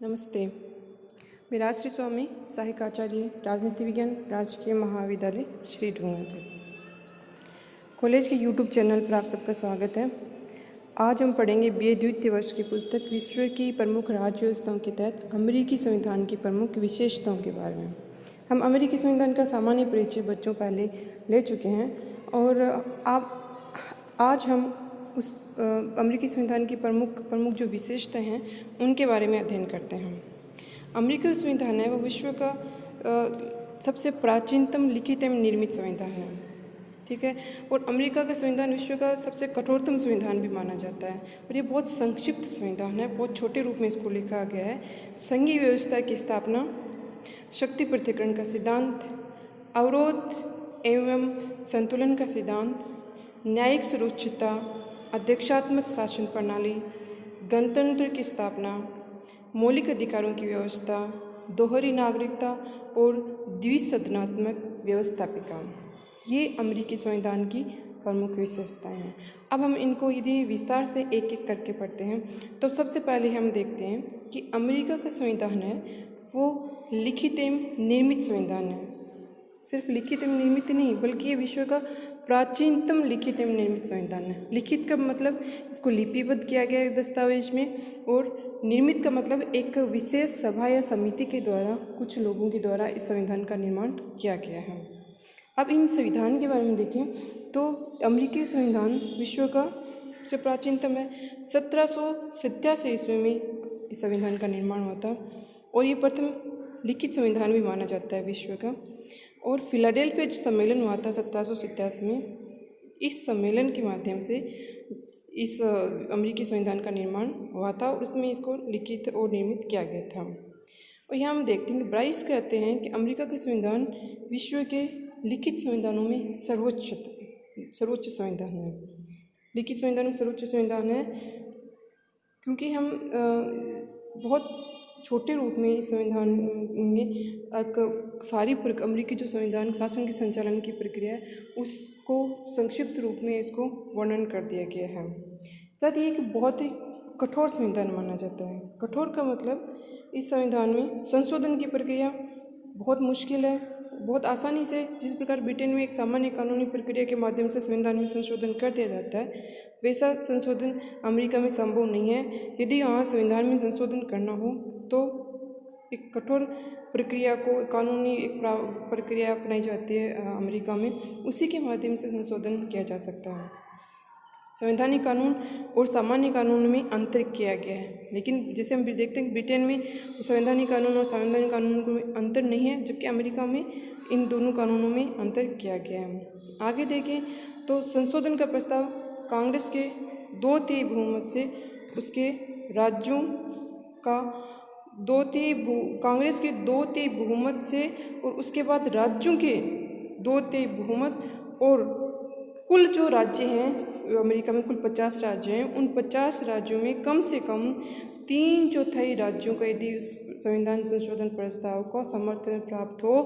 नमस्ते। मैं राजश्री स्वामी, सहायक आचार्य राजनीति विज्ञान, राजकीय महाविद्यालय श्री डूंगरपुर कॉलेज के यूट्यूब चैनल पर आप सबका स्वागत है। आज हम पढ़ेंगे BA द्वितीय वर्ष की पुस्तक विश्व की प्रमुख राज्य व्यवस्थाओं के तहत अमेरिकी संविधान की प्रमुख विशेषताओं के बारे में। हम अमेरिकी संविधान का सामान्य परिचय बच्चों पहले ले चुके हैं और आज हम उस अमेरिकी संविधान की प्रमुख जो विशेषताएं हैं उनके बारे में अध्ययन करते हैं। अमेरिकी संविधान है वो विश्व का सबसे प्राचीनतम लिखित एवं निर्मित संविधान है, ठीक है। और अमेरिका का संविधान विश्व का सबसे कठोरतम संविधान भी माना जाता है और ये बहुत संक्षिप्त संविधान है, बहुत छोटे रूप में इसको लिखा गया है। संघीय व्यवस्था की स्थापना, शक्ति पृथक्करण का सिद्धांत, अवरोध एवं संतुलन का सिद्धांत, न्यायिक सर्वोच्चता, अध्यक्षात्मक शासन प्रणाली, गणतंत्र की स्थापना, मौलिक अधिकारों की व्यवस्था, दोहरी नागरिकता और द्विसदनात्मक व्यवस्थापिका, ये अमेरिकी संविधान की प्रमुख विशेषताएं हैं। अब हम इनको यदि विस्तार से एक एक करके पढ़ते हैं तो सबसे पहले हम देखते हैं कि अमेरिका का संविधान है वो लिखित एवं निर्मित संविधान है। सिर्फ लिखित एवं निर्मित नहीं बल्कि ये विश्व का प्राचीनतम लिखित एवं निर्मित संविधान है। लिखित का मतलब इसको लिपिबद्ध किया गया है दस्तावेज में, और निर्मित का मतलब एक विशेष सभा या समिति के द्वारा, कुछ लोगों के द्वारा इस संविधान का निर्माण किया गया है। अब इन संविधान के बारे में देखें तो अमेरिकी संविधान विश्व का सबसे प्राचीनतम है। 1787 ईस्वी में इस संविधान का निर्माण हुआ था और ये प्रथम लिखित संविधान भी माना जाता है विश्व का। और फिलाडेल्फिया सम्मेलन हुआ था 1787 में। इस सम्मेलन के माध्यम से इस अमेरिकी संविधान का निर्माण हुआ था और उसमें इसको लिखित और निर्मित किया गया था। और यहाँ हम देखते हैं कि ब्राइस कहते हैं कि अमेरिका का संविधान विश्व के लिखित संविधानों में सर्वोच्च संविधान है। लिखित संविधान में सर्वोच्च संविधान है क्योंकि हम बहुत छोटे रूप में इस संविधान में एक सारी अमेरिकी जो संविधान शासन के संचालन की प्रक्रिया है उसको संक्षिप्त रूप में इसको वर्णन कर दिया गया है। साथ ही एक बहुत ही कठोर संविधान माना जाता है। कठोर का मतलब इस संविधान में संशोधन की प्रक्रिया बहुत मुश्किल है, बहुत आसानी से, जिस प्रकार ब्रिटेन में एक सामान्य कानूनी प्रक्रिया के माध्यम से संविधान में संशोधन कर दिया जाता है, वैसा संशोधन अमेरिका में संभव नहीं है। यदि यहाँ संविधान में संशोधन करना हो तो एक कठोर प्रक्रिया को, कानूनी एक प्रक्रिया अपनाई जाती है अमेरिका में, उसी के माध्यम से संशोधन किया जा सकता है। संवैधानिक कानून और सामान्य कानून में अंतर किया गया है, लेकिन जैसे हम देखते हैं ब्रिटेन में संवैधानिक कानून और संवैधानिक कानून में अंतर नहीं है, जबकि अमेरिका में इन दोनों कानूनों में अंतर किया गया है। आगे देखें तो संशोधन का प्रस्ताव कांग्रेस के 2/3 बहुमत से, उसके राज्यों का कांग्रेस के 2/3 बहुमत से और उसके बाद राज्यों के 2/3 बहुमत, और कुल जो राज्य हैं अमेरिका में कुल 50 राज्य हैं, उन 50 राज्यों में कम से कम 3/4 राज्यों का यदि उस संविधान संशोधन प्रस्ताव को समर्थन प्राप्त हो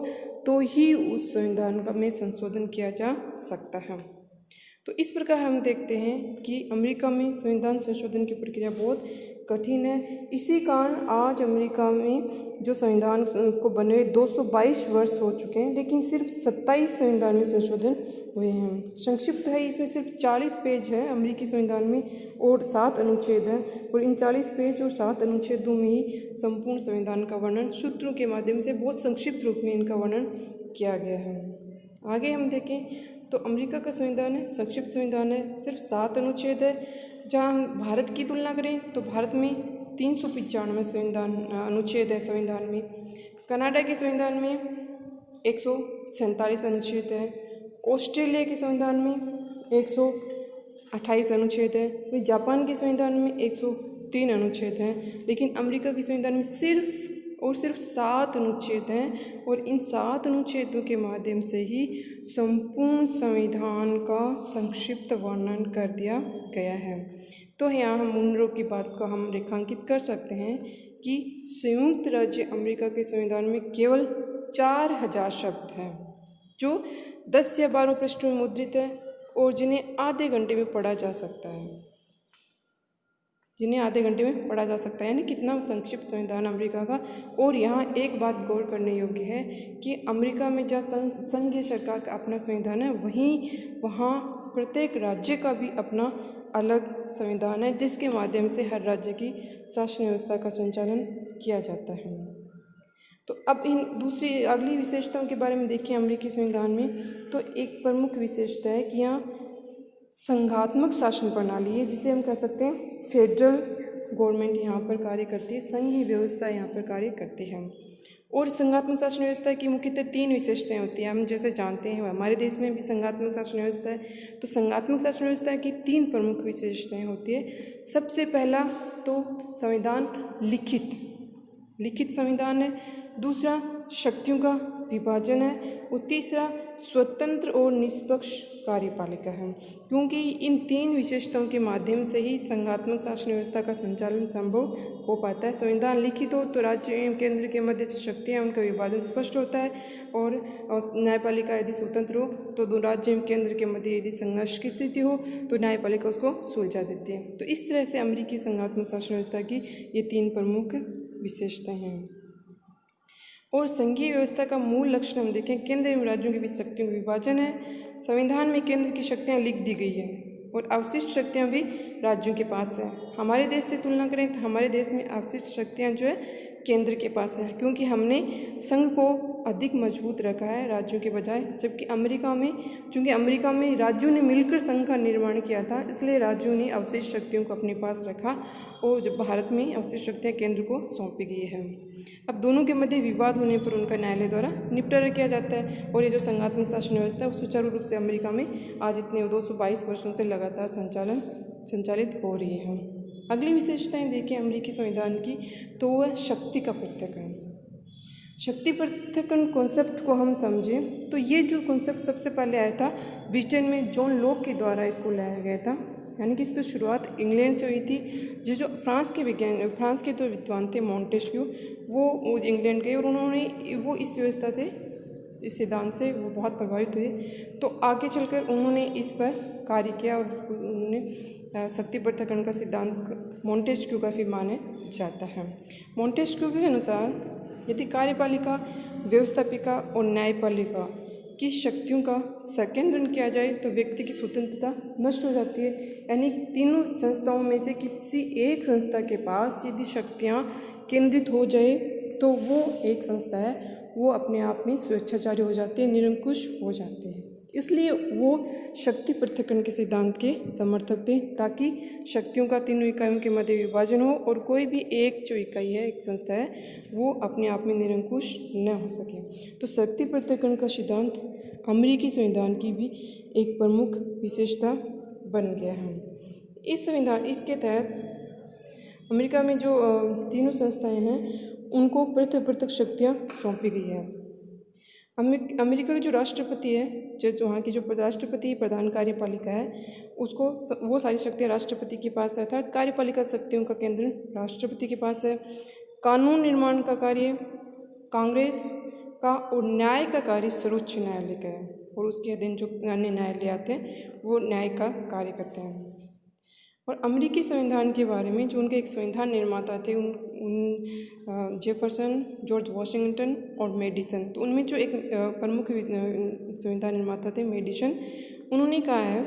तो ही उस संविधान में संशोधन किया जा सकता है। तो इस प्रकार हम देखते हैं कि अमेरिका में संविधान संशोधन की प्रक्रिया बहुत कठिन है। इसी कारण आज अमेरिका में जो संविधान को बने हुए 222 वर्ष हो चुके हैं, लेकिन सिर्फ 27 संविधान में संशोधन हुए हैं। संक्षिप्त है, इसमें सिर्फ 40 पेज है अमेरिकी संविधान में और 7 अनुच्छेद हैं, और इन 40 पेज और 7 अनुच्छेदों में ही संपूर्ण संविधान का वर्णन सूत्रों के माध्यम से बहुत संक्षिप्त रूप में इनका वर्णन किया गया है। आगे हम देखें तो अमेरिका का संविधान है संक्षिप्त संविधान है, सिर्फ 7 अनुच्छेद है। जहाँ हम भारत की तुलना करें तो भारत में 395 संविधान अनुच्छेद है संविधान में। कनाडा के संविधान में 147 अनुच्छेद है। ऑस्ट्रेलिया के संविधान में 128 अनुच्छेद है। वही जापान के संविधान में 103 अनुच्छेद हैं। लेकिन अमेरिका के संविधान में सिर्फ 7 अनुच्छेद हैं, और इन 7 अनुच्छेदों के माध्यम से ही संपूर्ण संविधान का संक्षिप्त वर्णन कर दिया गया है। तो यहाँ हम उन की बात को हम रेखांकित कर सकते हैं कि संयुक्त राज्य अमेरिका के संविधान में केवल 4000 शब्द हैं, जो 10 या 12 पृष्ठों में मुद्रित है और जिन्हें आधे घंटे में पढ़ा जा सकता है। जिन्हें आधे घंटे में पढ़ा जा सकता है। यानी कितना संक्षिप्त संविधान अमेरिका का। और यहाँ एक बात गौर करने योग्य है कि अमेरिका में जहाँ संघीय सरकार का अपना संविधान है, वहीं वहाँ प्रत्येक राज्य का भी अपना अलग संविधान है, जिसके माध्यम से हर राज्य की शासन व्यवस्था का संचालन किया जाता है। तो अब इन दूसरी अगली विशेषताओं के बारे में देखें अमेरिकी संविधान में, तो एक प्रमुख विशेषता है कि यहाँ संघात्मक शासन प्रणाली है, जिसे हम कह सकते हैं फेडरल गवर्नमेंट यहाँ पर कार्य करती है, संघीय व्यवस्था यहाँ पर कार्य करती है। और संघात्मक शासन व्यवस्था की मुख्यतः 3 विशेषताएं होती हैं। हम जैसे जानते हैं हमारे देश में भी संघात्मक शासन व्यवस्था है, तो संघात्मक शासन व्यवस्था की 3 प्रमुख विशेषताएं होती है। सबसे पहला तो संविधान लिखित संविधान है, दूसरा शक्तियों का विभाजन है, और तीसरा स्वतंत्र और निष्पक्ष कार्यपालिका है। क्योंकि इन 3 विशेषताओं के माध्यम से ही संघात्मक शासन व्यवस्था का संचालन संभव हो पाता है। संविधान लिखित हो तो राज्य एवं केंद्र के मध्य शक्तियाँ उनका विभाजन स्पष्ट होता है, और न्यायपालिका यदि स्वतंत्र हो तो दो राज्य एवं केंद्र के मध्य यदि संघर्ष की स्थिति हो तो न्यायपालिका उसको सुलझा देती है। तो इस तरह से अमेरिकी संघात्मक शासन व्यवस्था की ये 3 प्रमुख विशेषताएं हैं। और संघीय व्यवस्था का मूल लक्षण हम देखें, केंद्र एवं राज्यों के बीच शक्तियों का विभाजन है। संविधान में केंद्र की शक्तियाँ लिख दी गई हैं और अवशिष्ट शक्तियाँ भी राज्यों के पास है। हमारे देश से तुलना करें तो हमारे देश में अवशिष्ट शक्तियाँ जो है केंद्र के पास है, क्योंकि हमने संघ को अधिक मजबूत रखा है राज्यों के बजाय। जबकि चूँकि अमेरिका में राज्यों ने मिलकर संघ का निर्माण किया था, इसलिए राज्यों ने अवशिष्ट शक्तियों को अपने पास रखा, और जब भारत में अवशिष्ट शक्तियाँ केंद्र को सौंपी गई है। अब दोनों के मध्य विवाद होने पर उनका न्यायालय द्वारा निपटारा किया जाता है, और ये जो संघात्मक शासन व्यवस्था है वो सुचारू रूप से अमेरिका में आज इतने 222 वर्षों से लगातार संचालित हो रही है। अगली विशेषताएं देखें अमेरिकी संविधान की, तो वह शक्ति का पृथक्करण। शक्ति पृथक्करण कॉन्सेप्ट को हम समझें तो ये जो कॉन्सेप्ट सबसे पहले आया था ब्रिटेन में जॉन लॉक के द्वारा इसको लाया गया था। यानी कि इसकी शुरुआत इंग्लैंड से हुई थी। जो फ्रांस के तो विद्वान थे मॉन्टेस्क्यू, वो इंग्लैंड गए और उन्होंने वो इस व्यवस्था से, इस सिद्धांत से वो बहुत प्रभावित हुए। तो आगे चलकर उन्होंने इस पर कार्य किया और उन्होंने शक्ति पृथक्करण का सिद्धांत मॉन्टेस्क्यू का भी माना जाता है। मॉन्टेस्क्यू के अनुसार यदि कार्यपालिका, व्यवस्थापिका और न्यायपालिका की शक्तियों का संकेंद्रण किया जाए तो व्यक्ति की स्वतंत्रता नष्ट हो जाती है। यानी तीनों संस्थाओं में से किसी एक संस्था के पास यदि शक्तियाँ केंद्रित हो जाए तो वो एक संस्था है वो अपने आप में स्वेच्छाचारी हो जाती है, निरंकुश हो जाते हैं। इसलिए वो शक्ति पृथक्करण के सिद्धांत के समर्थक थे, ताकि शक्तियों का तीनों इकाइयों के मध्य विभाजन हो और कोई भी एक जो इकाई है, एक संस्था है, वो अपने आप में निरंकुश न हो सके। तो शक्ति पृथक्करण का सिद्धांत अमेरिकी संविधान की भी एक प्रमुख विशेषता बन गया है। इसके तहत अमेरिका में जो तीनों संस्थाएं हैं उनको पृथक पृथक शक्तियाँ सौंपी गई है। अमेरिका के जो राष्ट्रपति है, जो वहाँ की जो राष्ट्रपति प्रधान कार्यपालिका है, उसको वो सारी शक्तियाँ राष्ट्रपति के पास है, अर्थात कार्यपालिका शक्तियों का केंद्र राष्ट्रपति के पास है। कानून निर्माण का कार्य कांग्रेस का और न्याय का कार्य सर्वोच्च न्यायालय का है, और उसके अधीन जो अन्य न्यायालय आते हैं वो न्याय का कार्य करते हैं। और अमेरिकी संविधान के बारे में जो उनके एक संविधान निर्माता थे उन जेफरसन, जॉर्ज वॉशिंगटन और मेडिसन, तो उनमें जो एक प्रमुख संविधान निर्माता थे मेडिसन, उन्होंने कहा है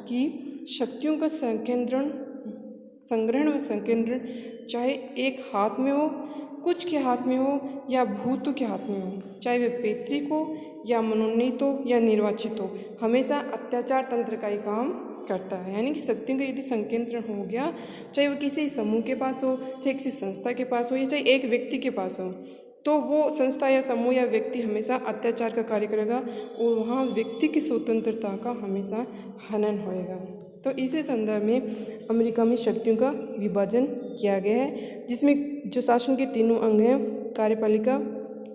कि शक्तियों का संग्रहण व संकेंद्रण चाहे एक हाथ में हो, कुछ के हाथ में हो या भूतों के हाथ में हो, चाहे वे पैतृक हो या मनोनीत हो या निर्वाचित हो, हमेशा अत्याचार तंत्र का ही काम करता है। यानी कि शक्तियों का यदि संकेंद्रण हो गया, चाहे वो किसी समूह के पास हो, चाहे किसी संस्था के पास हो या चाहे एक व्यक्ति के पास हो, तो वो संस्था या समूह या व्यक्ति हमेशा अत्याचार का कार्य करेगा और वहाँ व्यक्ति की स्वतंत्रता का हमेशा हनन होएगा। तो इसी संदर्भ में अमेरिका में शक्तियों का विभाजन किया गया है, जिसमें जो शासन के तीनों अंग हैं, कार्यपालिका,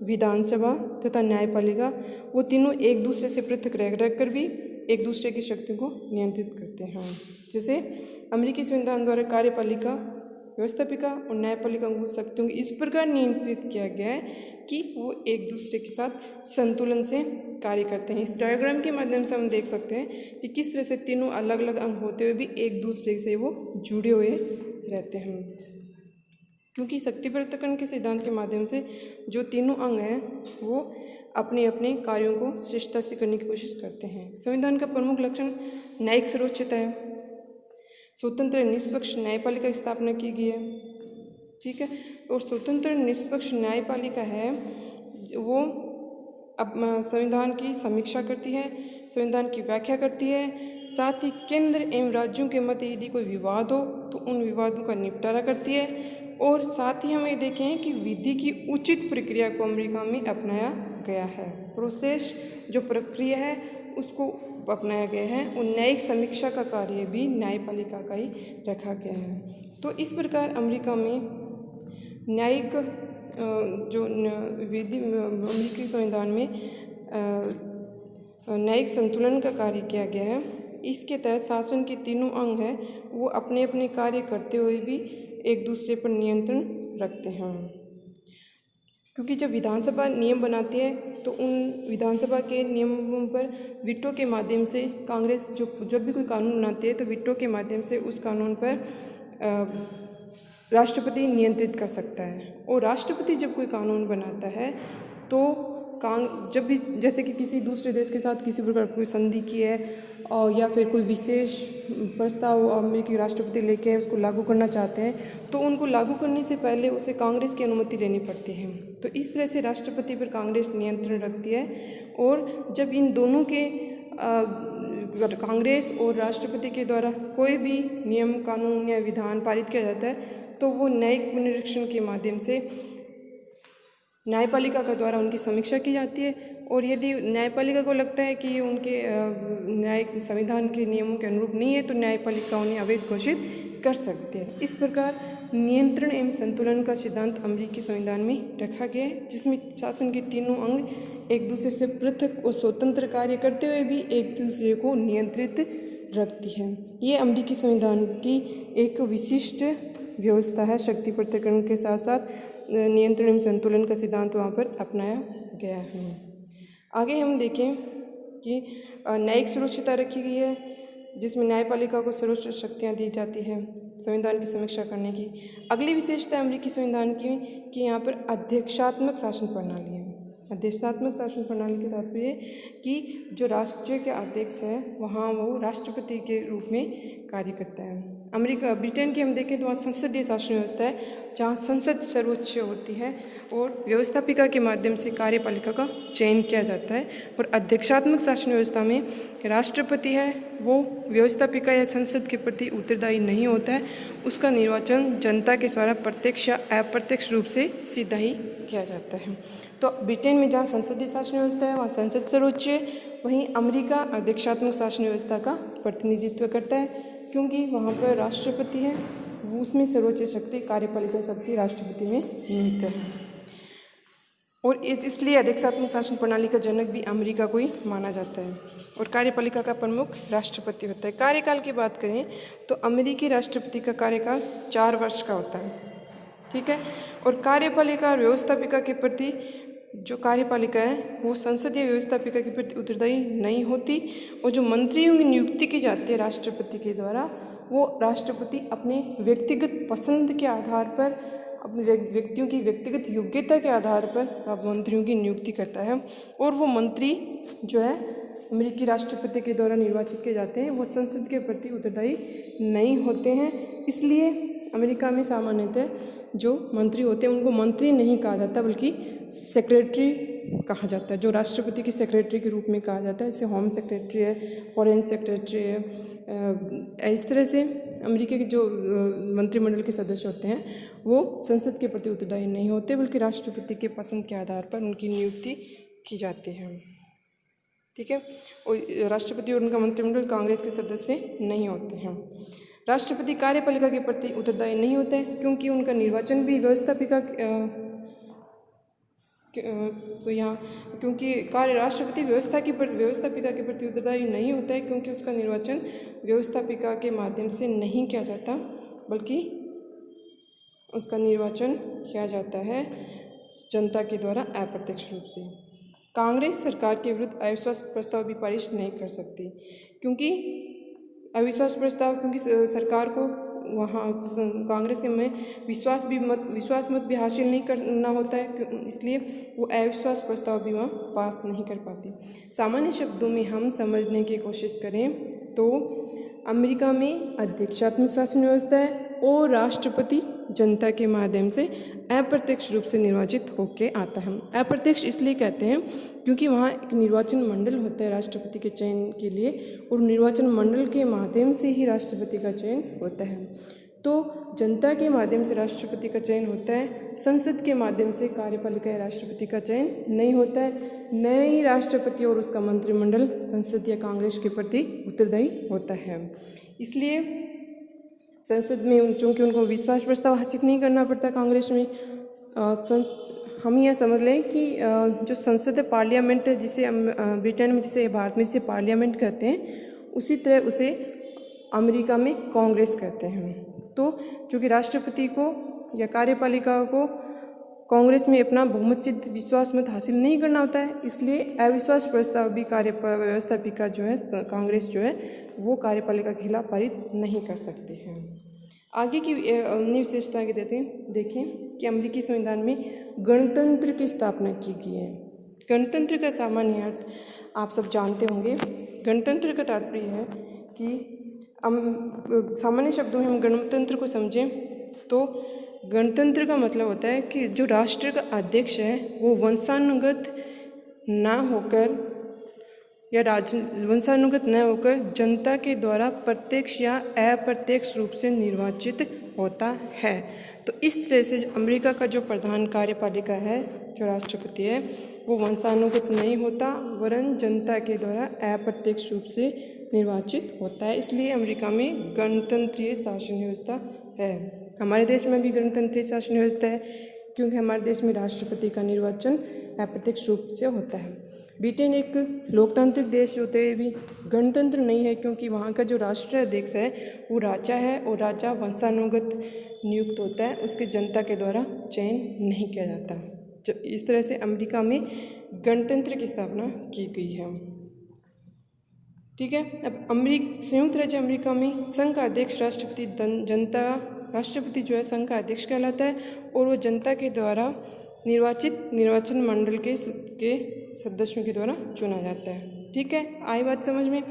विधानसभा तथा न्यायपालिका, वो तीनों एक दूसरे से पृथक रह कर भी एक दूसरे की शक्ति को नियंत्रित करते हैं। जैसे अमेरिकी संविधान द्वारा कार्यपालिका, व्यवस्थापिका और न्यायपालिका को शक्तियों को इस प्रकार नियंत्रित किया गया है कि वो एक दूसरे के साथ संतुलन से कार्य करते हैं। इस डायग्राम के माध्यम से हम देख सकते हैं कि किस तरह से तीनों अलग अलग अंग होते हुए भी एक दूसरे से वो जुड़े हुए रहते हैं, क्योंकि शक्ति पृथक्करण के सिद्धांत के माध्यम से जो तीनों अंग हैं वो अपने अपने कार्यों को श्रेष्ठता से करने की कोशिश करते हैं। संविधान का प्रमुख लक्षण न्यायिक सर्वोच्चता है, स्वतंत्र निष्पक्ष न्यायपालिका की स्थापना की गई है। ठीक है, और स्वतंत्र निष्पक्ष न्यायपालिका है वो अब संविधान की समीक्षा करती है, संविधान की व्याख्या करती है, साथ ही केंद्र एवं राज्यों के मध्य यदि कोई विवाद हो तो उन विवादों का निपटारा करती है, और साथ ही हम ये देखें हैं कि विधि की उचित प्रक्रिया को अमेरिका में अपनाया गया है। प्रोसेस जो प्रक्रिया है उसको अपनाया गया है, और न्यायिक समीक्षा का कार्य भी न्यायपालिका का ही रखा गया है। तो इस प्रकार अमेरिका में न्यायिक जो विधि अमेरिकी संविधान में न्यायिक संतुलन का कार्य किया गया है। इसके तहत शासन के तीनों अंग हैं वो अपने अपने कार्य करते हुए भी एक दूसरे पर नियंत्रण रखते हैं, क्योंकि जब विधानसभा नियम बनाती है तो उन विधानसभा के नियमों पर वीटो के माध्यम से कांग्रेस जब भी कोई कानून बनाती है तो वीटो के माध्यम से उस कानून पर राष्ट्रपति नियंत्रित कर सकता है। और राष्ट्रपति जब कोई कानून बनाता है तो जब भी जैसे कि किसी दूसरे देश के साथ किसी प्रकार कोई संधि की है और या फिर कोई विशेष प्रस्ताव अमेरिकी राष्ट्रपति लेके उसको लागू करना चाहते हैं तो उनको लागू करने से पहले उसे कांग्रेस की अनुमति लेनी पड़ती है। तो इस तरह से राष्ट्रपति पर कांग्रेस नियंत्रण रखती है, और जब इन दोनों के कांग्रेस और राष्ट्रपति के द्वारा कोई भी नियम कानून या विधान पारित किया जाता है तो वो न्यायिक पुनरीक्षण के माध्यम से न्यायपालिका के द्वारा उनकी समीक्षा की जाती है, और यदि न्यायपालिका को लगता है कि उनके न्यायिक संविधान के नियमों के अनुरूप नहीं है तो न्यायपालिका उन्हें अवैध घोषित कर सकती है। इस प्रकार नियंत्रण एवं संतुलन का सिद्धांत अमेरिकी संविधान में रखा गया है, जिसमें शासन के तीनों अंग एक दूसरे से पृथक और स्वतंत्र कार्य करते हुए भी एक दूसरे को नियंत्रित रखती है। ये अमेरिकी संविधान की एक विशिष्ट व्यवस्था है। शक्ति पृथक्करण के साथ साथ नियंत्रण एवं संतुलन का सिद्धांत वहाँ पर अपनाया गया है। आगे हम देखें कि न्यायिक सुरक्षिता रखी गई है, जिसमें न्यायपालिका को सर्वोच्च शक्तियाँ दी जाती हैं संविधान की समीक्षा करने की। अगली विशेषता अमेरिकी संविधान की कि यहाँ पर अध्यक्षात्मक शासन प्रणाली है। अध्यक्षात्मक शासन प्रणाली के तात्पर्य कि जो राष्ट्र के अध्यक्ष हैं वहाँ वो राष्ट्रपति के रूप में कार्य करता है। ब्रिटेन की हम देखें तो वहाँ संसदीय शासन व्यवस्था है, जहाँ संसद सर्वोच्च होती है और व्यवस्थापिका के माध्यम से कार्यपालिका का चयन किया जाता है। और अध्यक्षात्मक शासन व्यवस्था में राष्ट्रपति है वो व्यवस्थापिका या संसद के प्रति उत्तरदायी नहीं होता है, उसका निर्वाचन जनता के द्वारा प्रत्यक्ष या अप्रत्यक्ष रूप से सीधा ही किया जाता है। तो ब्रिटेन में जहाँ संसदीय शासन व्यवस्था है वहाँ संसद सर्वोच्च है, वहीं अमेरिका अध्यक्षात्मक शासन व्यवस्था का प्रतिनिधित्व करता है, क्योंकि वहाँ पर राष्ट्रपति है वो उसमें सर्वोच्च शक्ति कार्यपालिका शक्ति राष्ट्रपति में निहित है। और इसलिए अध्यक्षात्मक शासन प्रणाली का जनक भी अमेरिका को ही माना जाता है, और कार्यपालिका का प्रमुख राष्ट्रपति होता है। कार्यकाल की बात करें तो अमेरिकी राष्ट्रपति का कार्यकाल 4 वर्ष का होता है। ठीक है, और कार्यपालिका और व्यवस्थापिका के प्रति जो कार्यपालिका है वो संसदीय व्यवस्थापिका के प्रति उत्तरदायी नहीं होती, और जो मंत्रियों की नियुक्ति की जाती है राष्ट्रपति के द्वारा वो राष्ट्रपति अपने व्यक्तिगत पसंद के आधार पर अपने व्यक्तियों की व्यक्तिगत योग्यता के आधार पर मंत्रियों की नियुक्ति करता है। और वो मंत्री जो है अमेरिकी राष्ट्रपति के द्वारा निर्वाचित किए जाते हैं वो संसद के प्रति उत्तरदायी नहीं होते हैं। इसलिए अमेरिका में सामान्यतः जो मंत्री होते हैं उनको मंत्री नहीं कहा जाता बल्कि सेक्रेटरी कहा जाता है, जो राष्ट्रपति की सेक्रेटरी के रूप में कहा जाता है। जैसे होम सेक्रेटरी है, फॉरेन सेक्रेटरी है। इस तरह से अमेरिका के जो मंत्रिमंडल के सदस्य होते हैं वो संसद के प्रति उत्तरदायी नहीं होते बल्कि राष्ट्रपति के पसंद के आधार पर उनकी नियुक्ति की जाती है। ठीक है, और राष्ट्रपति और उनका मंत्रिमंडल कांग्रेस के सदस्य नहीं होते हैं। राष्ट्रपति कार्यपालिका के प्रति उत्तरदायी नहीं होते हैं क्योंकि उनका निर्वाचन भी व्यवस्थापिका क्योंकि राष्ट्रपति व्यवस्थापिका के प्रति उत्तरदायी नहीं होता है क्योंकि उसका निर्वाचन व्यवस्थापिका के माध्यम से नहीं किया जाता बल्कि उसका निर्वाचन किया जाता है जनता के द्वारा अप्रत्यक्ष रूप से। कांग्रेस सरकार के विरुद्ध अविश्वास प्रस्ताव भी पारित नहीं कर सकती क्योंकि अविश्वास प्रस्ताव, क्योंकि सरकार को वहाँ कांग्रेस के में विश्वास मत भी हासिल नहीं करना होता है, इसलिए वो अविश्वास प्रस्ताव भी वहाँ पास नहीं कर पाती। सामान्य शब्दों में हम समझने की कोशिश करें तो अमेरिका में अध्यक्षात्मक शासन व्यवस्था है और राष्ट्रपति जनता के माध्यम से अप्रत्यक्ष रूप से निर्वाचित होके आता है। अप्रत्यक्ष इसलिए कहते हैं क्योंकि वहाँ एक निर्वाचन मंडल होता है राष्ट्रपति के चयन के लिए, और निर्वाचन मंडल के माध्यम से ही राष्ट्रपति का चयन होता है। तो जनता के माध्यम से राष्ट्रपति का चयन होता है, संसद के माध्यम से कार्यपालिका या राष्ट्रपति का चयन नहीं होता है। न ही राष्ट्रपति और उसका मंत्रिमंडल संसद या कांग्रेस के प्रति उत्तरदायी होता है। इसलिए संसद में चूँकि उनको विश्वास प्रस्ताव हासिल नहीं करना पड़ता कांग्रेस में, हम यह समझ लें कि जो संसद है, पार्लियामेंट है, जिसे ब्रिटेन में, जिसे भारत में जिसे पार्लियामेंट कहते हैं, उसी तरह उसे अमेरिका में कांग्रेस कहते हैं। तो चूँकि राष्ट्रपति को या कार्यपालिका को कांग्रेस में अपना बहुमत सिद्ध विश्वास मत हासिल नहीं करना होता है, इसलिए अविश्वास प्रस्ताव भी व्यवस्थापिका जो है कांग्रेस जो है वो कार्यपालिका के खिलाफ पारित नहीं कर सकते हैं। आगे की अन्य विशेषता के देखें कि अमेरिकी संविधान में गणतंत्र की स्थापना की गई है। गणतंत्र का सामान्य अर्थ आप सब जानते होंगे। गणतंत्र का तात्पर्य है कि सामान्य शब्दों में हम गणतंत्र को समझें तो गणतंत्र का मतलब होता है कि जो राष्ट्र का अध्यक्ष है वो वंशानुगत ना होकर या वंशानुगत न होकर जनता के द्वारा प्रत्यक्ष या अप्रत्यक्ष रूप से निर्वाचित होता है। तो इस तरह से अमेरिका का जो प्रधान कार्यपालिका है, जो राष्ट्रपति है, वो वंशानुगत नहीं होता वरन जनता के द्वारा अप्रत्यक्ष रूप से निर्वाचित होता है। इसलिए अमेरिका में गणतंत्रीय शासन व्यवस्था है। हमारे देश में भी गणतंत्रीय शासन व्यवस्था है क्योंकि हमारे देश में राष्ट्रपति का निर्वाचन अप्रत्यक्ष रूप से होता है। ब्रिटेन एक लोकतांत्रिक देश होते हुए भी गणतंत्र नहीं है क्योंकि वहाँ का जो राष्ट्राध्यक्ष है वो राजा है और राजा वंशानुगत नियुक्त होता है, उसके जनता के द्वारा चयन नहीं किया जाता। जो इस तरह से अमेरिका में गणतंत्र की स्थापना की गई है। ठीक है। अब संयुक्त राज्य अमेरिका में संघ का अध्यक्ष राष्ट्रपति जो है संघ का अध्यक्ष कहलाता है और वो जनता के द्वारा निर्वाचित निर्वाचन मंडल के सदस्यों के द्वारा चुना जाता है। ठीक है, आई बात समझ में।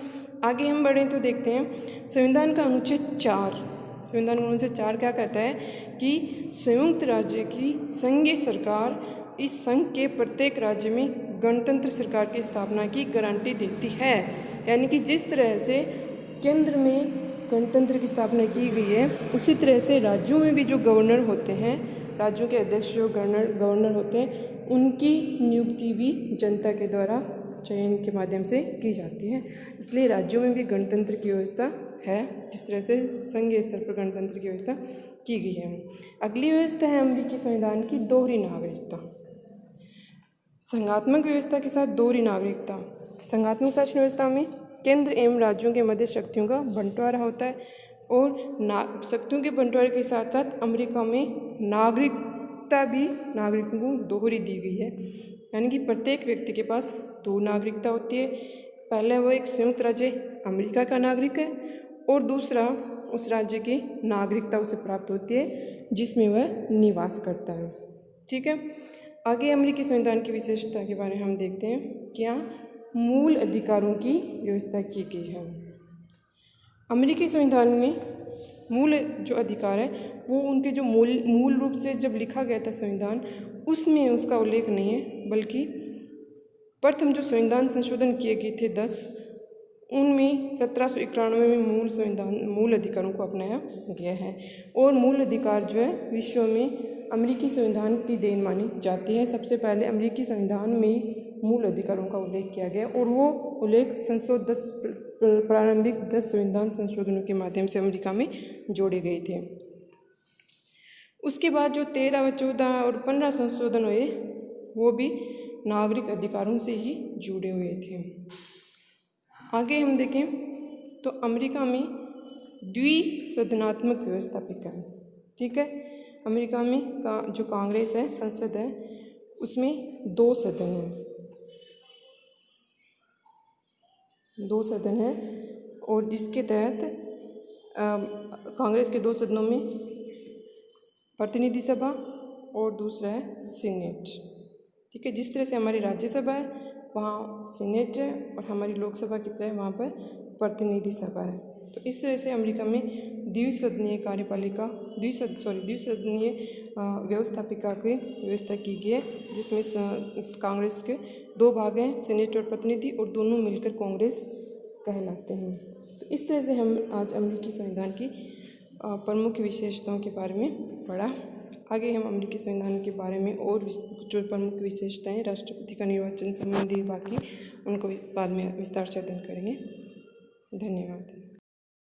आगे हम बढ़ें तो देखते हैं संविधान का अनुच्छेद 4 क्या कहता है कि संयुक्त राज्य की संघीय सरकार इस संघ के प्रत्येक राज्य में गणतंत्र सरकार की स्थापना की गारंटी देती है। यानी कि जिस तरह से केंद्र में गणतंत्र की स्थापना की गई है उसी तरह से राज्यों में भी जो गवर्नर होते हैं, राज्यों के अध्यक्ष जो गवर्नर होते हैं, उनकी नियुक्ति भी जनता के द्वारा चयन के माध्यम से की जाती है। इसलिए राज्यों में भी गणतंत्र की व्यवस्था है, जिस तरह से संघीय स्तर पर गणतंत्र की व्यवस्था की गई है। अगली व्यवस्था है अमेरिकी संविधान की दोहरी नागरिकता। संघात्मक व्यवस्था के साथ दोहरी नागरिकता। संघात्मक शासन व्यवस्था में केंद्र एवं राज्यों के मध्य शक्तियों का बंटवारा होता है और शक्तियों के बंटवारे के साथ साथ अमेरिका में नागरिकता भी नागरिकों को दोहरी दी गई है। यानी कि प्रत्येक व्यक्ति के पास 2 नागरिकता होती है। पहले वो एक संयुक्त राज्य अमेरिका का नागरिक है और दूसरा उस राज्य की नागरिकता उसे प्राप्त होती है जिसमें वह निवास करता है। ठीक है। आगे अमेरिकी संविधान की विशेषता के बारे में हम देखते हैं कि यहाँ मूल अधिकारों की व्यवस्था की गई है। अमेरिकी संविधान में मूल जो अधिकार है वो उनके जो मूल रूप से जब लिखा गया था संविधान उसमें उसका उल्लेख नहीं है, बल्कि प्रथम जो संविधान संशोधन किए गए थे 10, उनमें 1791 में मूल अधिकारों को अपनाया गया है। और मूल अधिकार जो है विश्व में अमेरिकी संविधान की देन मानी जाती है। सबसे पहले अमेरिकी संविधान में मूल अधिकारों का उल्लेख किया गया और वो उल्लेख प्रारंभिक 10 संविधान संशोधनों के माध्यम से अमेरिका में जोड़े गए थे। उसके बाद जो 13 व 14 और 15 संशोधन हुए वो भी नागरिक अधिकारों से ही जुड़े हुए थे। आगे हम देखें तो अमेरिका में द्विसदनात्मक व्यवस्थापिका है। ठीक है। अमेरिका में जो कांग्रेस है, संसद है, उसमें 2 सदन हैं। और जिसके तहत कांग्रेस के 2 सदनों में प्रतिनिधि सभा और दूसरा है सीनेट। ठीक है, जिस तरह से हमारी राज्यसभा है वहाँ सीनेट है और हमारी लोकसभा की तरह वहाँ पर प्रतिनिधि सभा है। तो इस तरह से अमेरिका में द्विसदनीय कार्यपालिका द्विसदनीय व्यवस्थापिका की व्यवस्था की गई है, जिसमें कांग्रेस के 2 भाग हैं, सीनेट और प्रतिनिधि, और दोनों मिलकर कांग्रेस कहलाते हैं। तो इस तरह से हम आज अमेरिकी संविधान की प्रमुख विशेषताओं के बारे में पढ़ा। आगे हम अमेरिकी संविधान के बारे में और जो प्रमुख विशेषताएं राष्ट्रपति का निर्वाचन संबंधी बाकी उनको बाद में विस्तार से अध्ययन करेंगे। धन्यवाद।